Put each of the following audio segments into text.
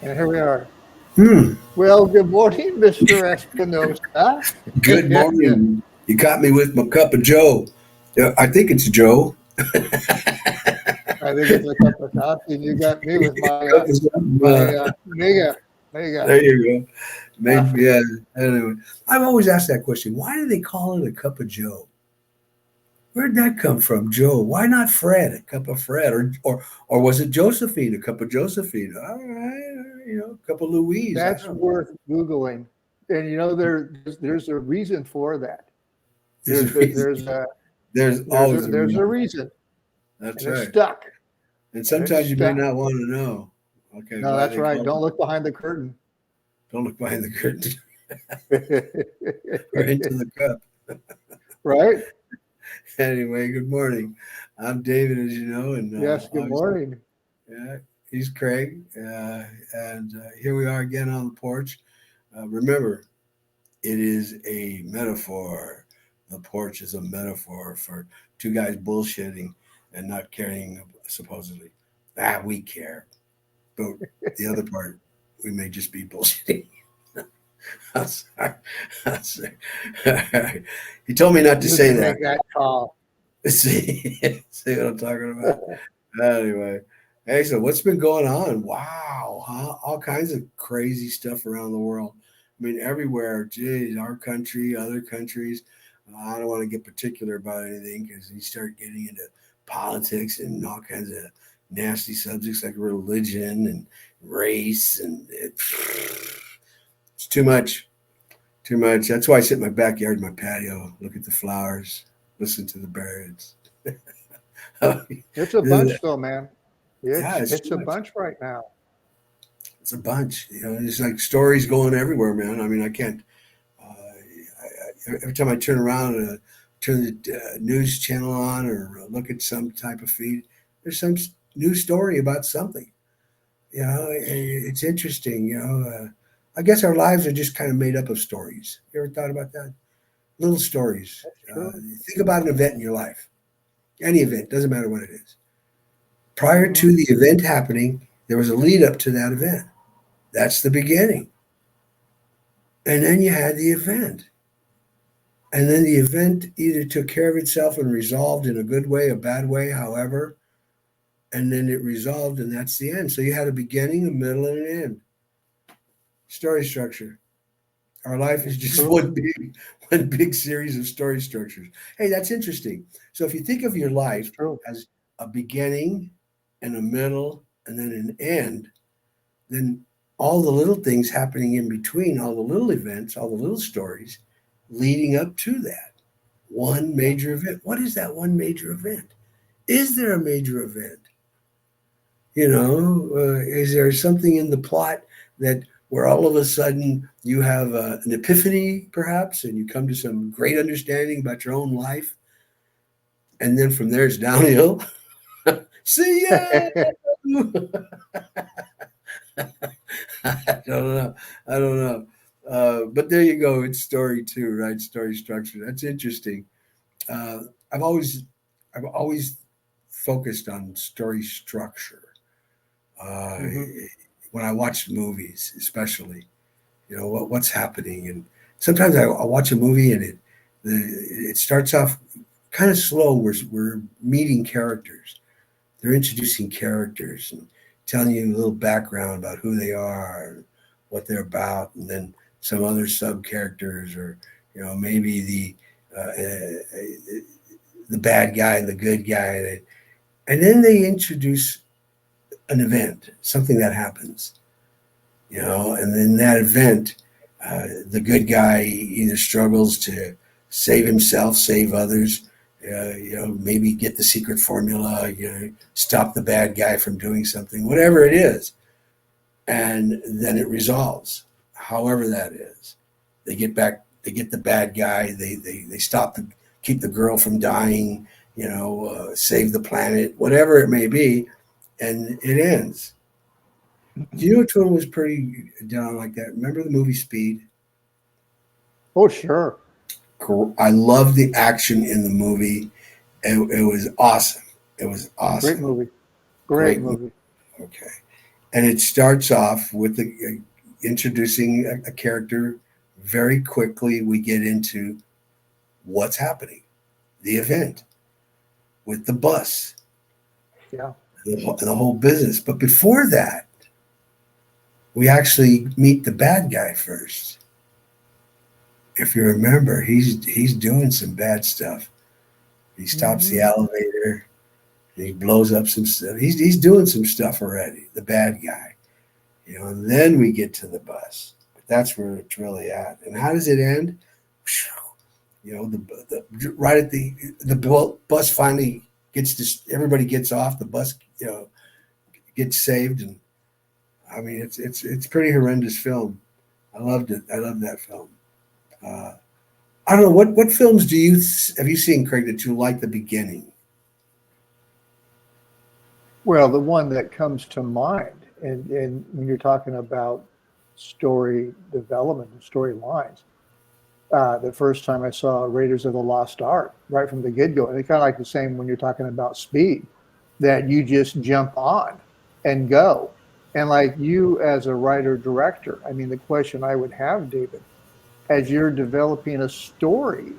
And here we are. Hmm. Well, good morning, Mr. Espinosa. Good Yeah, morning. You caught me with my cup of Joe. Yeah, I think it's Joe. I think it's a cup of coffee. And you got me with my Cup of some, mega. There you go. there you go. Maybe, Coffee. yeah. Anyway, I've always asked that question. Why do they call it a cup of Joe? Where'd that come from, Joe? Why not Fred? A cup of Fred, or was it Josephine? A cup of Josephine? All right, a cup of Louise. I That's don't know. worth Googling. And there's a reason for that. There's a reason. There's a There's always a there's a reason. reason, That's and it's right. stuck. And And it's sometimes you may stuck. not want to know. Okay, No, why that's they right. call it? Don't look behind the curtain. Don't look behind the curtain or into the cup. Right? Anyway, good morning. I'm David, as you know, and Yes. Good obviously, morning. yeah, he's Craig, and here we are again on the porch. Remember, it is a metaphor. The porch is a metaphor for two guys bullshitting and not caring, supposedly. We care, but the other part, we may just be bullshitting. I'm sorry. I'm sorry. He told me not to You say can that. make that call. See what I'm talking about? Anyway, hey, so what's been going on? Wow, huh? All kinds of crazy stuff around the world. I mean, everywhere. Geez, our country, other countries. I don't want to get particular about anything because you start getting into politics and all kinds of nasty subjects like religion and race, and it's too much. Too much. That's why I sit in my backyard, my patio, look at the flowers, listen to the birds. It's a bunch, though, man. Yeah, it's It's too a much. bunch right now. It's a bunch. There's like stories going everywhere, man. I mean, I can't. Every time I turn around and turn the news channel on or look at some type of feed, there's some new story about something. It's interesting. I guess our lives are just kind of made up of stories. You ever thought about that? Little stories. That's true. Think about an event in your life, any event, doesn't matter what it is. Prior Hmm. to the event happening, there was a lead up to that event. That's the beginning. And then you had the event. And then the event either took care of itself and resolved in a good way, a bad way, however, and then it resolved, and that's the end. So you had a beginning, a middle, and an end. Story structure. Our life is It's just true. one big series of story structures. Hey, that's interesting. So if you think of your It's life true. as a beginning and a middle and then an end, then all the little things happening in between, all the little events, all the little stories leading up to that one Yeah. major event. What is that one major event? Is there a major event? Is there something in the plot that where all of a sudden you have an epiphany, perhaps, and you come to some great understanding about your own life, and then from there it's downhill? See ya. I don't know. I don't know. But there you go. It's story two, right? Story structure. That's interesting. Uh, I've always, I've always focused on story structure. Uh, Hmm. when I watch movies, especially, what's happening, and sometimes I watch a movie and it starts off kind of slow. We're meeting characters. They're introducing characters and telling you a little background about who they are and what they're about, and then some other sub characters, or maybe the bad guy and the good guy, and then they introduce an event, something that happens, and then that event, the good guy either struggles to save himself, save others, maybe get the secret formula, stop the bad guy from doing something, whatever it is, and then it resolves, however that is. They get back, they get the bad guy, they stop keep the girl from dying, save the planet, whatever it may be, and it ends. Do you know which one was pretty down like that? Remember the movie Speed? Oh, sure. I love the action in the movie. It was awesome. It was Great awesome. movie. Great Great movie. movie. Okay. And it starts off with introducing a character. Very quickly, we get into what's happening, the event with the bus, Yeah. and the whole business. But before that, we actually meet the bad guy first. If you remember, he's doing some bad stuff. He stops the Hmm. elevator. He blows up some stuff. He's doing some stuff already. The bad guy, And then we get to the bus. But that's where it's really at. And how does it end? Right at the bus finally gets to, everybody gets off the bus. Gets saved, and I mean it's pretty horrendous film. I loved it. I love that film. Uh, I don't know what films have you seen, Craig, that you like the beginning? Well, the one that comes to mind, and when you're talking about story development and storylines, the first time I saw Raiders of the Lost Ark, right from the get go, and it's kind of like the same when you're talking about Speed, that you just jump on and go. And like you as a writer director, I mean, the question I would have, David, as you're developing a story,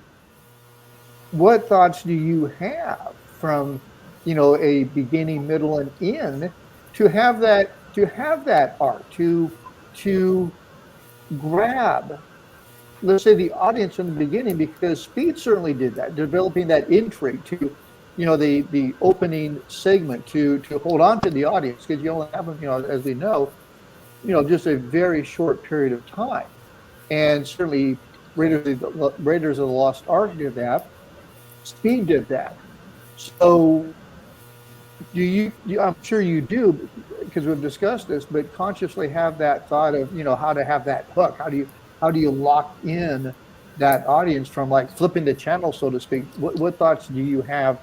what thoughts do you have from, a beginning, middle, and end to have that arc to grab, let's say, the audience in the beginning, because Speed certainly did that, developing that intrigue to, the opening segment to hold on to the audience, because you only have them, as we know, just a very short period of time. And certainly Raiders of the Lost Ark did that. Speed did that. So I'm sure you do, because we've discussed this, but consciously have that thought of, how to have that hook. How do you lock in that audience from like flipping the channel, so to speak? What thoughts do you have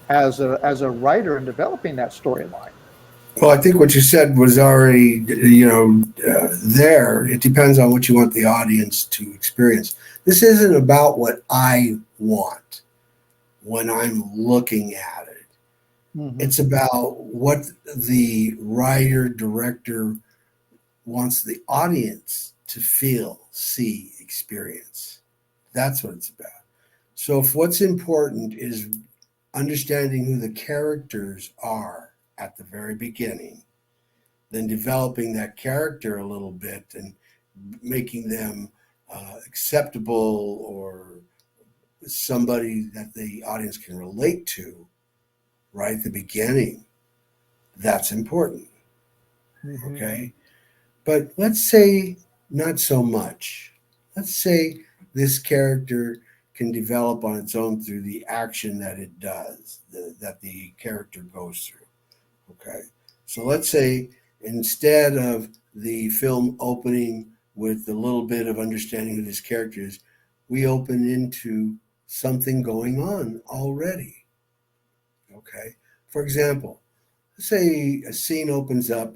as a writer in developing that storyline? Well, I think what you said was already, there. It depends on what you want the audience to experience. This isn't about what I want when I'm looking at it. Hmm. It's about what the writer director wants the audience to feel, see, experience. That's what it's about. So, if what's important is understanding who the characters are at the very beginning, then developing that character a little bit and making them acceptable or somebody that the audience can relate to right at the beginning, that's important. Hmm. Okay. But let's say not so much. Let's say this character can develop on its own through the action that it does, that the character goes through. Okay. So let's say instead of the film opening with a little bit of understanding who this character is, we open into something going on already. Okay. For example, let's say a scene opens up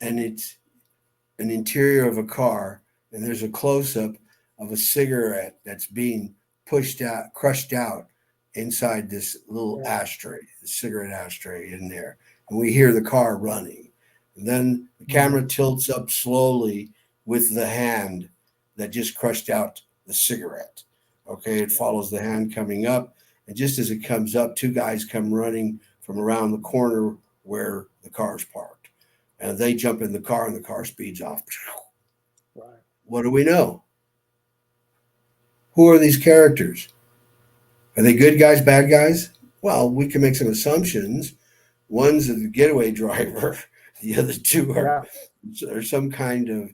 and it's an interior of a car, and there's a close up of a cigarette that's being crushed out inside this little Yeah. ashtray, the cigarette ashtray in there. And we hear the car running. And then the Hmm. camera tilts up slowly with the hand that just crushed out the cigarette. Okay, it follows the hand coming up. And just as it comes up, two guys come running from around the corner where the car's parked, and they jump in the car and the car speeds off. Right. What do we know? Who are these characters? Are they good guys, bad guys? Well, we can make some assumptions. One's the getaway driver, the other two Yeah. are some kind of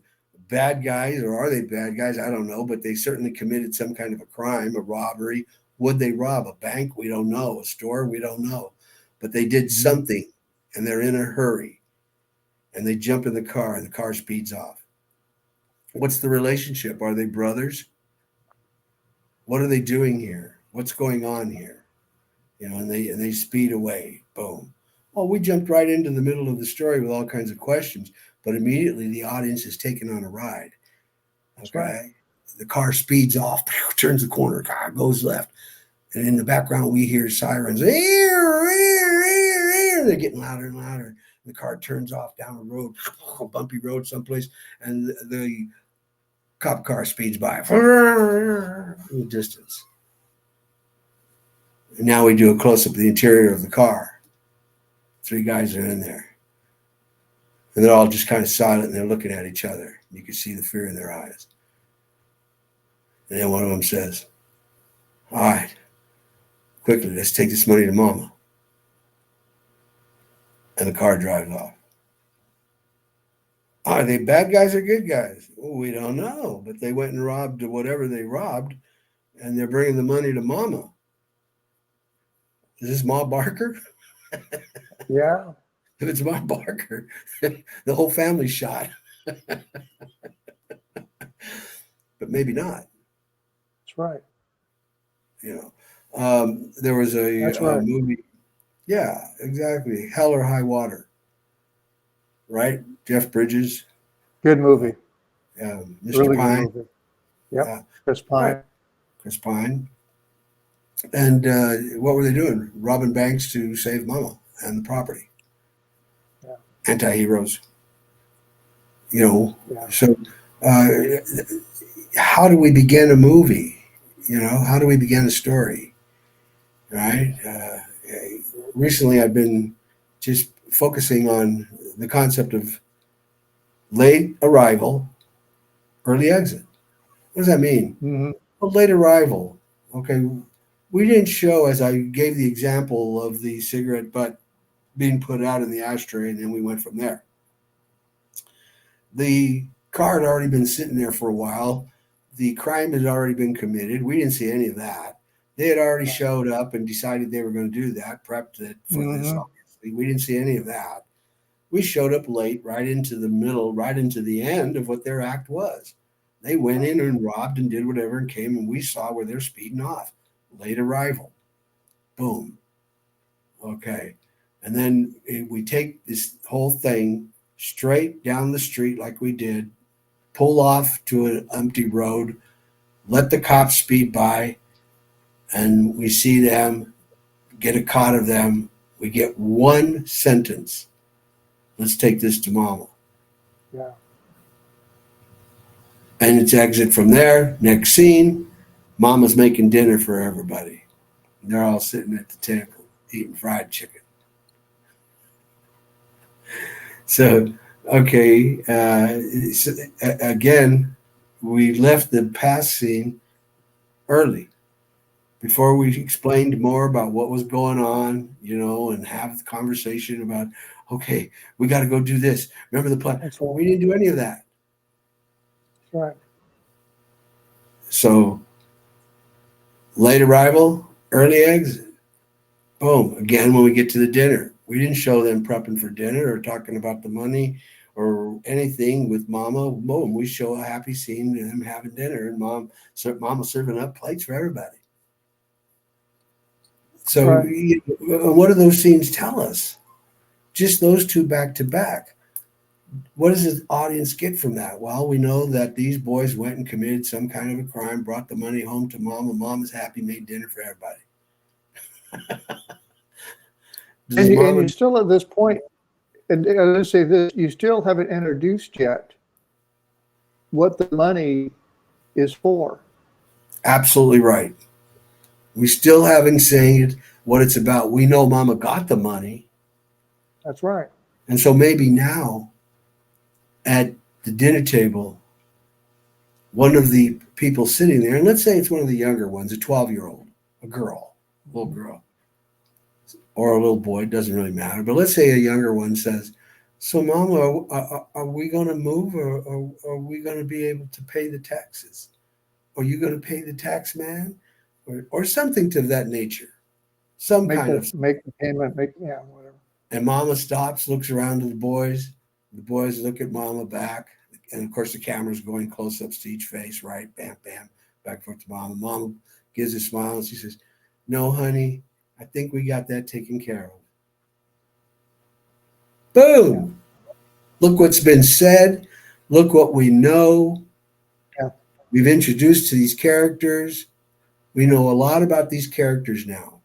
bad guys, or are they bad guys? I don't know, but they certainly committed some kind of a crime, a robbery. Would they rob a bank? We don't know. A store? We don't know. But they did Hmm. something, and they're in a hurry, and they jump in the car, and the car speeds off. What's the relationship? Are they brothers? What are they doing here? What's going on here? And they speed away. Boom. Well, we jumped right into the middle of the story with all kinds of questions, but immediately the audience is taken on a ride. That's right. Okay. The car speeds off, turns the corner, car goes left. And in the background, we hear sirens. They're getting louder and louder. The car turns off down a road, a bumpy road someplace, and the cop car speeds by in the distance. And now we do a close up of the interior of the car. 3 guys are in there. And they're all just kind of silent and they're looking at each other. You can see the fear in their eyes. And then one of them says, all right, quickly, let's take this money to mama. And the car drives off. Are they bad guys or good guys? Well, we don't know, but they went and robbed whatever they robbed, and they're bringing the money to mama. Is this Ma Barker? Yeah. If it's Ma Barker, the whole family's shot. But maybe not. That's right. There was That's right. movie. Yeah, exactly. Hell or High Water. Right? Jeff Bridges. Good movie. Mr. Really Pine. good movie. Yep. Yeah. Chris Pine. Right. Chris Pine. And what were they doing? Robbing banks to save mama and the property. Yeah. Anti-heroes. Yeah. So how do we begin a movie? How do we begin a story? Right? Recently, I've been just focusing on the concept of late arrival, early exit. What does that mean? Mm-hmm. Well, late arrival. Okay, we didn't show, as I gave the example of the cigarette butt being put out in the ashtray, and then we went from there. The car had already been sitting there for a while. The crime had already been committed. We didn't see any of that. They had already showed up and decided they were going to do that, prepped it for this, obviously. We didn't see any of that. We showed up late, right into the middle, right into the end of what their act was. They went in and robbed and did whatever and came, and we saw where they're speeding off. Late arrival. Boom. Okay. And then we take this whole thing straight down the street like we did, pull off to an empty road, let the cops speed by, and we see them, get a caught of them. We get one sentence. Let's take this to mama. Yeah. And it's exit from there. Next scene, mama's making dinner for everybody. They're all sitting at the table eating fried chicken. So, okay, again, we left the past scene early. Before we explained more about what was going on, and have the conversation about, okay, we got to go do this. Remember the plan? That's right. We didn't do any of that. That's right. So, late arrival, early exit. Boom. Again, when we get to the dinner, we didn't show them prepping for dinner or talking about the money or anything with mama. Boom. We show a happy scene of them having dinner and mama serving up plates for everybody. So, Right. What do those scenes tell us? Just those two back to back. What does the audience get from that? Well, we know that these boys went and committed some kind of a crime, brought the money home to mama. Mama's happy, made dinner for everybody. And you still at this point, and let's say this, you still haven't introduced yet what the money is for. Absolutely right. We still haven't said what it's about. We know mama got the money. That's right. And so maybe now at the dinner table, one of the people sitting there, and let's say it's one of the younger ones, a 12-year-old, a little girl, or a little boy, it doesn't really matter. But let's say a younger one says, so mama, are we going to move or are we going to be able to pay the taxes? Are you going to pay the tax man? Or something to that nature. Make the payment, whatever. And mama stops, looks around to the boys. The boys look at mama back. And of course, the camera's going close ups to each face, right? Bam, bam, back and forth to mama. Mama gives a smile and she says, no, honey, I think we got that taken care of. Boom. Yeah. Look what's been said. Look what we know. Yeah. We've introduced to these characters. We know a lot about these characters now.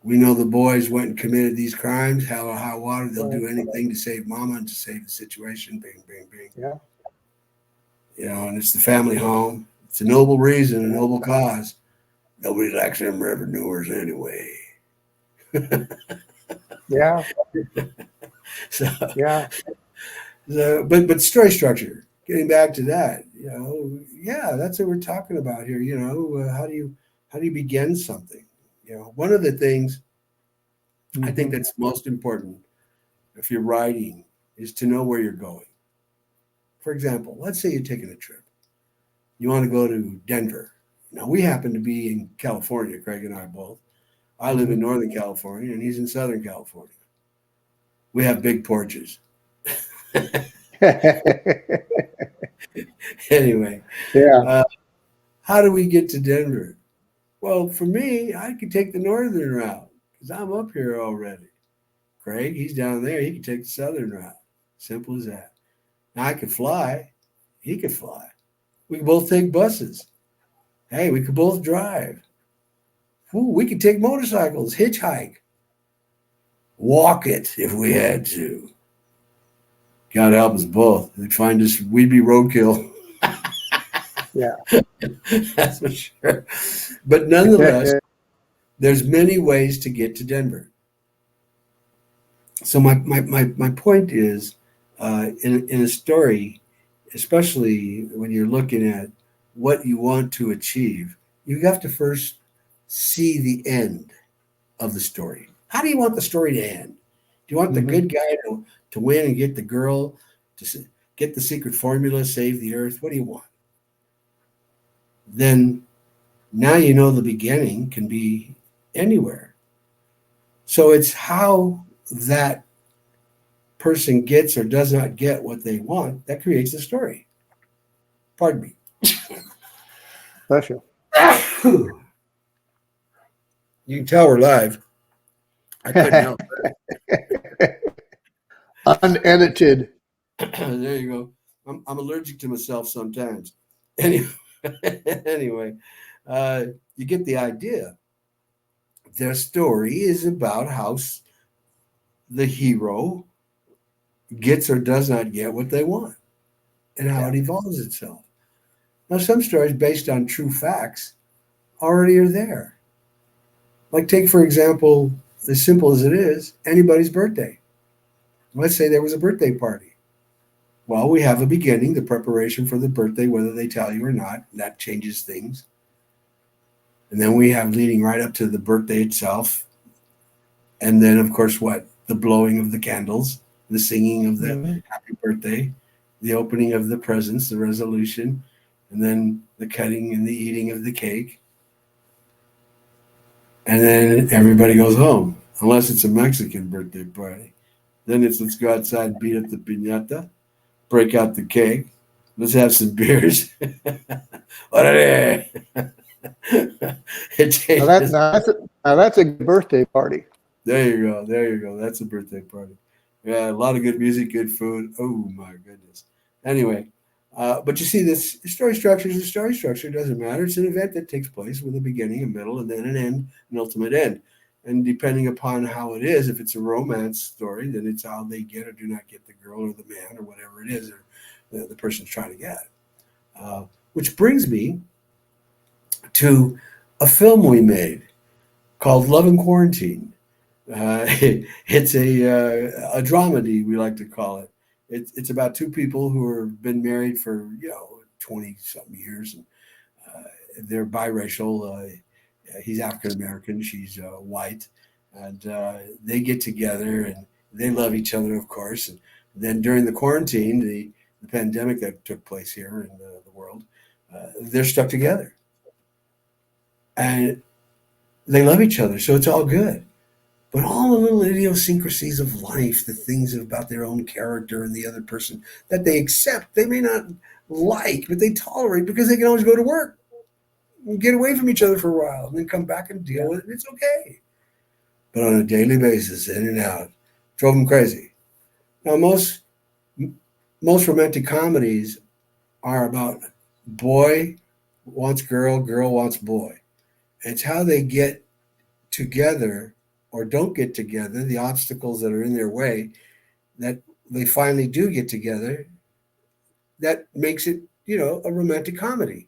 We know the boys went and committed these crimes. Hell or high water, they'll Right. do anything to save mama and to save the situation. Bing, bing, bing. Yeah. You know, and it's the family home. It's a noble reason, a noble cause. Nobody likes them revenuers anyway. Yeah. So, Yeah. but story structure. Getting back to that, you know, yeah, that's what we're talking about here. You know, how do you begin something? You know, one of the things I think Hmm. that's most important if you're writing is to know where you're going. For example, let's say you're taking a trip. You want to go to Denver. Now, we happen to be in California, Craig and I both. I live in Hmm. Northern California and he's in Southern California. We have big porches. Anyway, Yeah. uh, how do we get to Denver? Well, for me, I could take the northern route because I'm up here already. Craig, he's down there. He could take the southern route. Simple as that. Now, I could fly. He could fly. We could both take buses. Hey, we could both drive. Ooh, we could take motorcycles, hitchhike, walk it if we had to. God help us both. They'd find us, we'd be roadkill. Yeah. That's for sure. But nonetheless, there's many ways to get to Denver. So my point is, in a story, especially when you're looking at what you want to achieve, you have to first see the end of the story. How do you want the story to end? Do you want the Hmm. good guy to win and get the girl, get the secret formula, save the earth? What do you want? Then now you know the beginning can be anywhere. So it's how that person gets or does not get what they want that creates the story. Pardon me. Bless you. You can tell we're live. I couldn't help Unedited. it. There you go. I'm allergic to myself sometimes. Anyway, anyway, you get the idea. Their story is about how the hero gets or does not get what they want and how Yeah. it evolves itself. Now, some stories based on true facts already are there. Like, take, for example, as simple as it is, anybody's birthday. Let's say there was a birthday party. Well, we have a beginning, the preparation for the birthday, whether they tell you or not. That changes things. And then we have leading right up to the birthday itself. And then, of course, what? The blowing of the candles, the singing of the Hmm. happy birthday, the opening of the presents, the resolution, and then the cutting and the eating of the cake. And then everybody goes home, unless it's a Mexican birthday party. Then it's let's go outside and beat up the piñata, break out the cake, let's have some beers. Órale. It Now that changes. now that's a good birthday party. There you go. There you go. That's a birthday party. Yeah, a lot of good music, good food. Oh my goodness. Anyway, but you see, this story structure is a story structure. It doesn't matter. It's an event that takes place with a beginning, a middle, and then an end, an ultimate end. And depending upon how it is, if it's a romance story, then it's how they get or do not get the girl or the man or whatever it is, or the person's trying to get. Which brings me to a film we made called Love in Quarantine. It's a dramedy, we like to call it. It's about two people who have been married for 20 something years, and they're biracial. He's African American, she's white, and they get together and they love each other, of course. And then during the quarantine, the pandemic that took place here in the world, they're stuck together and they love each other, so it's all good. But all the little idiosyncrasies of life, the things about their own character and the other person that they accept, they may not like, but they tolerate because they can always go to work and get away from each other for a while and then come back and deal Yeah. with it. It's okay. But on a daily basis, in and out, drove them crazy. Now, most romantic comedies are about boy wants girl, girl wants boy. It's how they get together or don't get together, the obstacles that are in their way, that they finally do get together, that makes it, a romantic comedy.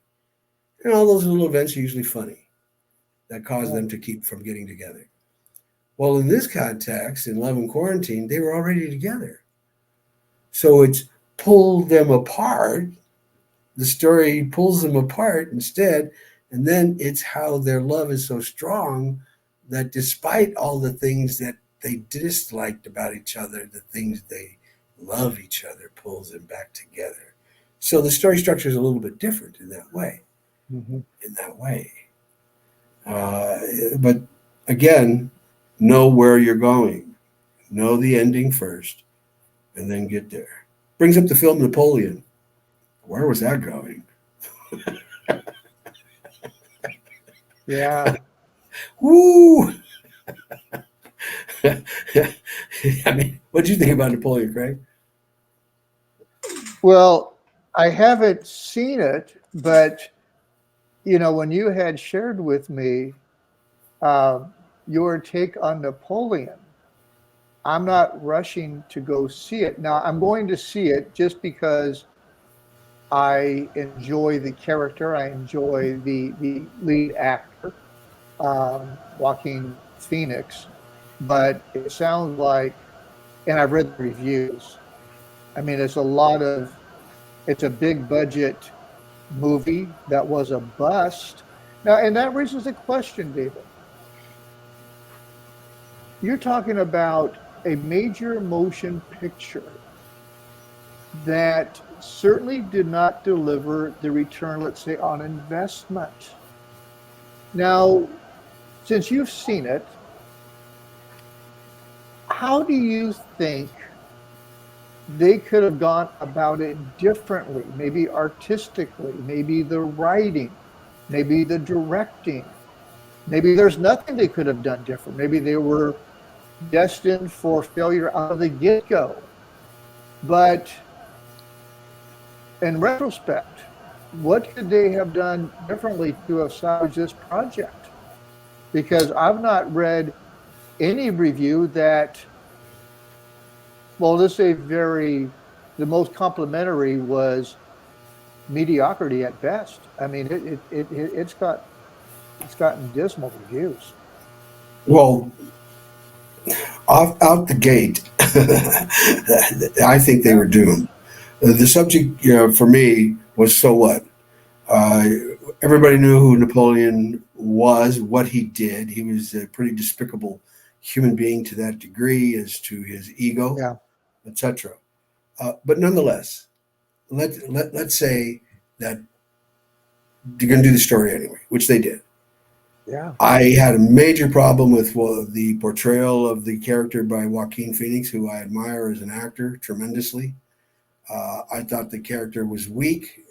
And all those little events are usually funny that cause Yeah. them to keep from getting together. Well, in this context, in Love and Quarantine, they were already together. So it's pulled them apart. The story pulls them apart instead. And then it's how their love is so strong that despite all the things that they disliked about each other, the things they love each other pulls them back together. So the story structure is a little bit different in that way. Mhm. In that way. But again, know where you're going, know the ending first, and then get there. Brings up the film Napoleon. Where was that going? Yeah. Woo! I mean, what do you think about Napoleon, Craig? Well, I haven't seen it, but when you had shared with me uh, your take on Napoleon, I'm not rushing to go see it. Now, I'm going to see it just because I enjoy the character. I enjoy the lead actor, Joaquin Phoenix. But it sounds like, and I've read the reviews. I mean, it's a big budget movie that was a bust. Now, and that raises a question, David. You're talking about a major motion picture that certainly did not deliver the return, let's say, on investment. Now, since you've seen it, how do you think they could have gone about it differently? Maybe artistically, maybe the writing, maybe the directing. Maybe there's nothing they could have done different. Maybe they were destined for failure out of the get go. But in retrospect, what could they have done differently to have salvaged this project? Because I've not read any review that, well, let's say the most complimentary was mediocrity at best. I mean, it's gotten dismal reviews. Well, out the gate, I think they Yeah, were doomed. The subject, for me, was so what? Uh, Everybody knew who Napoleon was, what he did. He was a pretty despicable human being to that degree, as to his ego, yeah, etc. But nonetheless, let's say that you're going to do the story anyway, which they did. yeah, I had a major problem with the portrayal of the character by Joaquin Phoenix, who I admire as an actor tremendously. I thought the character was weak.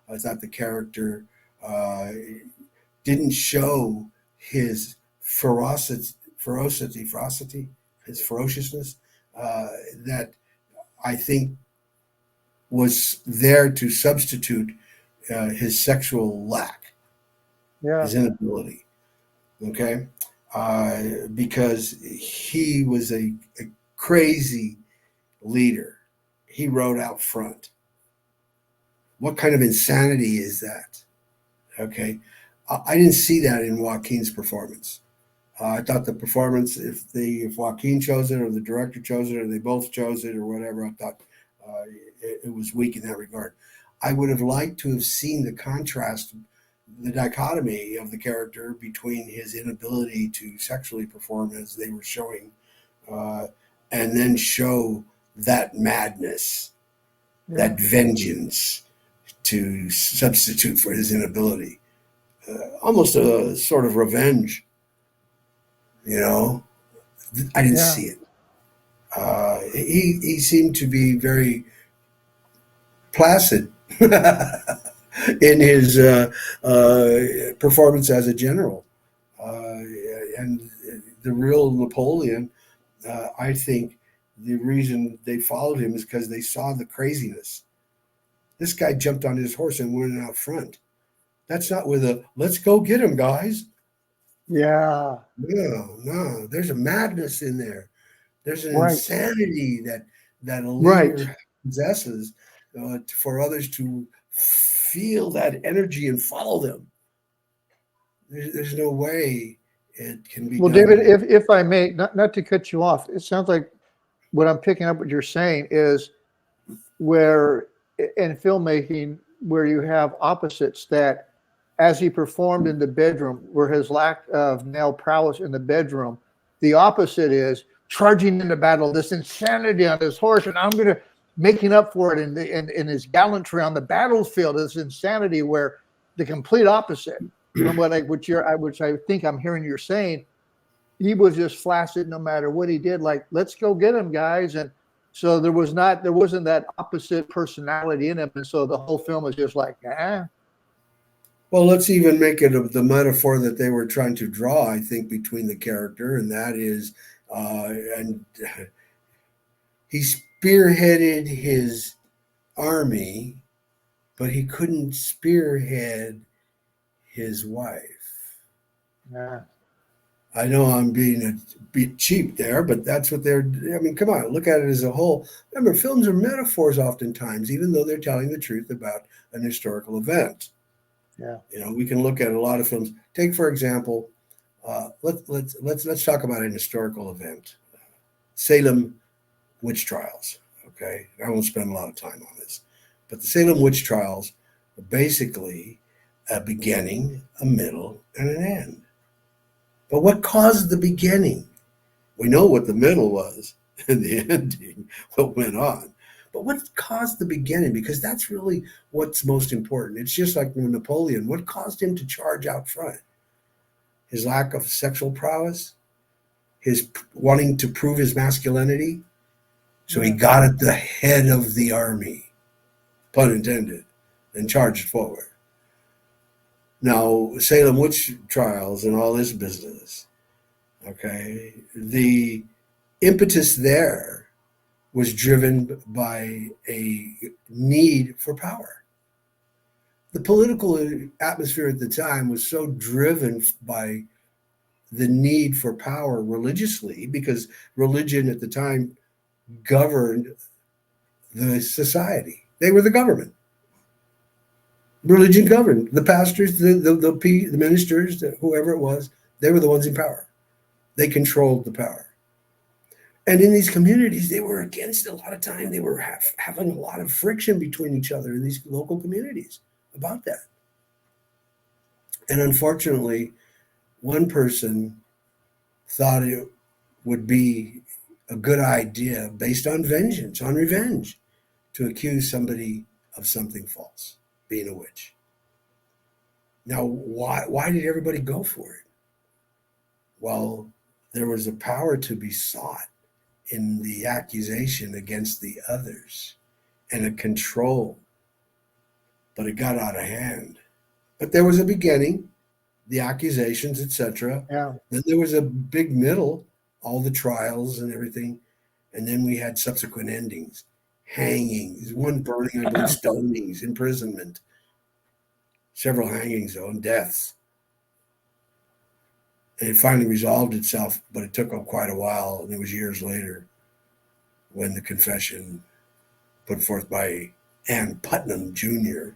I thought the character uh, didn't show his ferocity, his ferociousness, that I think was there to substitute his sexual lack, yeah, his inability. Okay, because he was a crazy leader. He rode out front. What kind of insanity is that? Okay, I didn't see that in Joaquin's performance. I thought the performance, if Joaquin chose it or the director chose it or they both chose it or whatever, I thought it was weak in that regard. I would have liked to have seen the contrast, the dichotomy of the character between his inability to sexually perform as they were showing, uh, and then show that madness, yeah, that vengeance to substitute for his inability. Almost a sort of revenge, you know. I didn't yeah, see it. He seemed to be very placid in his performance as a general, uh, and the real Napoleon. I think the reason they followed him is because they saw the craziness. This guy jumped on his horse and went out front. That's not with a "let's go get him, guys." Yeah. No. There's a madness in there. There's an Right. insanity that a Right. leader possesses for others to feel that energy and follow them. There's no way it can be Well, David, done. if I may, not to cut you off, it sounds like what I'm picking up what you're saying is where in filmmaking where you have opposites that as he performed in the bedroom where his lack of male prowess in the bedroom, the opposite is charging into battle, this insanity on his horse, and I'm going to making up for it in his gallantry on the battlefield, this insanity where the complete opposite from which I think I'm hearing you're saying, he was just flaccid no matter what he did. Like, let's go get him, guys. And so there wasn't that opposite personality in him. And so the whole film is just like, ah, Well, let's even make it the metaphor that they were trying to draw, I think, between the character, and that is, and he spearheaded his army, but he couldn't spearhead his wife. nah, I know I'm being a bit cheap there, but that's what they're. I mean, come on, look at it as a whole. Remember, films are metaphors oftentimes, even though they're telling the truth about an historical event. yeah, We can look at a lot of films. Take, for example, let's talk about an historical event, Salem witch trials. Okay, I won't spend a lot of time on this, but the Salem witch trials are basically a beginning, a middle, and an end. But what caused the beginning? We know what the middle was and the ending, what went on. But what caused the beginning? Because that's really what's most important. It's just like Napoleon. What caused him to charge out front? His lack of sexual prowess, his wanting to prove his masculinity. So he yeah, got at the head of the army, pun intended, and charged forward. Now, Salem witch trials and all this business, okay, the impetus there was driven by a need for power. The political atmosphere at the time was so driven by the need for power religiously, because religion at the time governed the society. They were the government. Religion governed. The pastors, the ministers, whoever it was, they were the ones in power. They controlled the power. And in these communities, they were against a lot of time. They were having a lot of friction between each other in these local communities about that. And unfortunately, one person thought it would be a good idea based on vengeance, on revenge, to accuse somebody of something false, being a witch. Now, why did everybody go for it? Well, there was a power to be sought in the accusation against the others and a control, but it got out of hand. But there was a beginning, the accusations, etc. yeah. Then there was a big middle, all the trials and everything, and then we had subsequent endings, hangings, one burning, I believe, stonings, imprisonment, several hangings, though, and deaths. And it finally resolved itself, but it took quite a while, and it was years later when the confession put forth by Ann Putnam Jr.,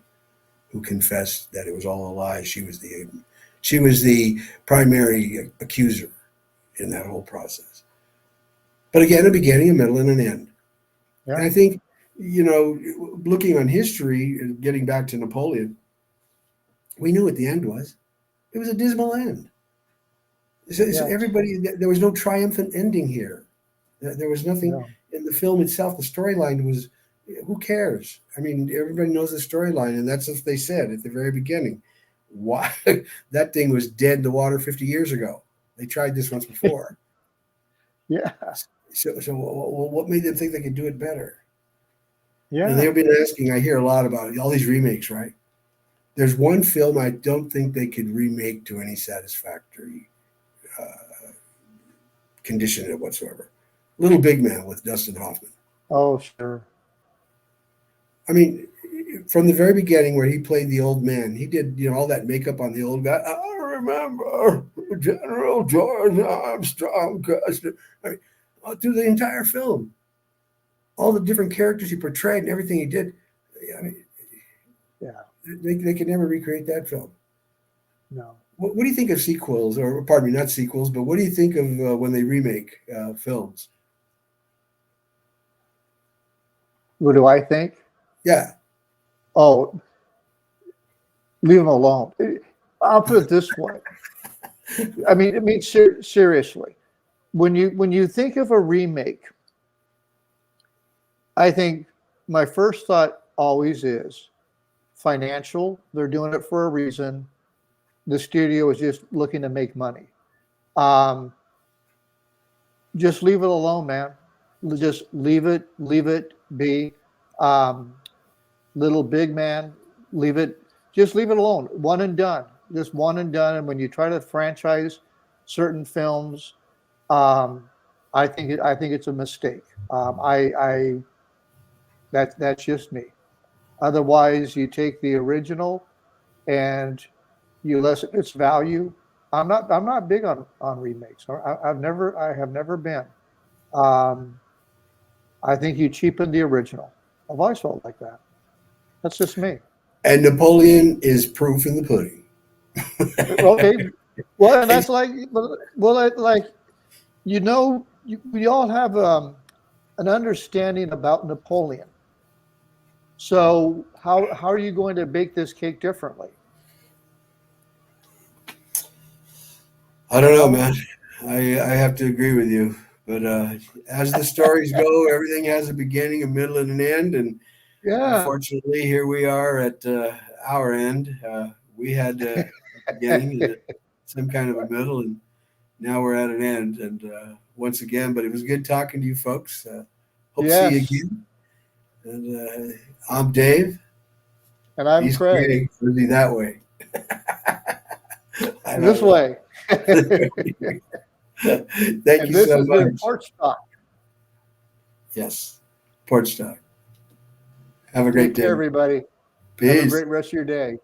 who confessed that it was all a lie. She was the primary accuser in that whole process. But again, a beginning, a middle, and an end. And Yeah. I think, looking on history, getting back to Napoleon, we knew what the end was. It was a dismal end. So Yes. everybody, there was no triumphant ending here. There was nothing Yeah. in the film itself. The storyline was, who cares? I mean, everybody knows the storyline, and that's what they said at the very beginning. Why that thing was dead in the water 50 years ago? They tried this once before. Yeah. So what made them think they could do it better? And Yeah. they've been asking. I hear a lot about all these remakes, right? There's one film I don't think they could remake to any satisfactory condition whatsoever. Little Big Man with Dustin Hoffman. Oh, sure. I mean, from the very beginning where he played the old man, he did all that makeup on the old guy. remember General George Armstrong Custer. I mean, through the entire film, all the different characters he portrayed and everything he did. I mean, Yeah. they could never recreate that film. No. What do you think of sequels, or pardon me, not sequels, but what do you think of when they remake films? What do I think? Yeah. Oh, leave them alone. I'll put it this way. I mean, seriously, when you think of a remake, I think my first thought always is financial. They're doing it for a reason. The studio is just looking to make money. Um, just leave it alone, man. Just leave it be. Um, Little Big Man, just leave it alone. One and done. Just one and done. And when you try to franchise certain films, um, I think it's a mistake. That's just me. Otherwise, you take the original and you lessen its value. I'm not big on remakes. I have never been. Um, I think you cheapen the original. I've always felt like that. That's just me. And Napoleon is proof in the pudding. Okay. Well, and And that's like we all have an understanding about Napoleon. So how are you going to bake this cake differently? I don't You know, know? man. I have to agree with you. But as the stories go, everything has a beginning, a middle, and an end. And Yeah. unfortunately, here we are at our end. We had a beginning and some kind of a middle, and now we're at an end. And once again, but it was good talking to you folks. Hope to see you Yes. again. And I'm Dave. And I'm He's Craig. Craig. Was he that way? I This don't know. way. Thank And you this so has been much. Porch Talk. Yes. Porch Talk. Have a great Take care, day. everybody. Have a Peace. great rest of your day.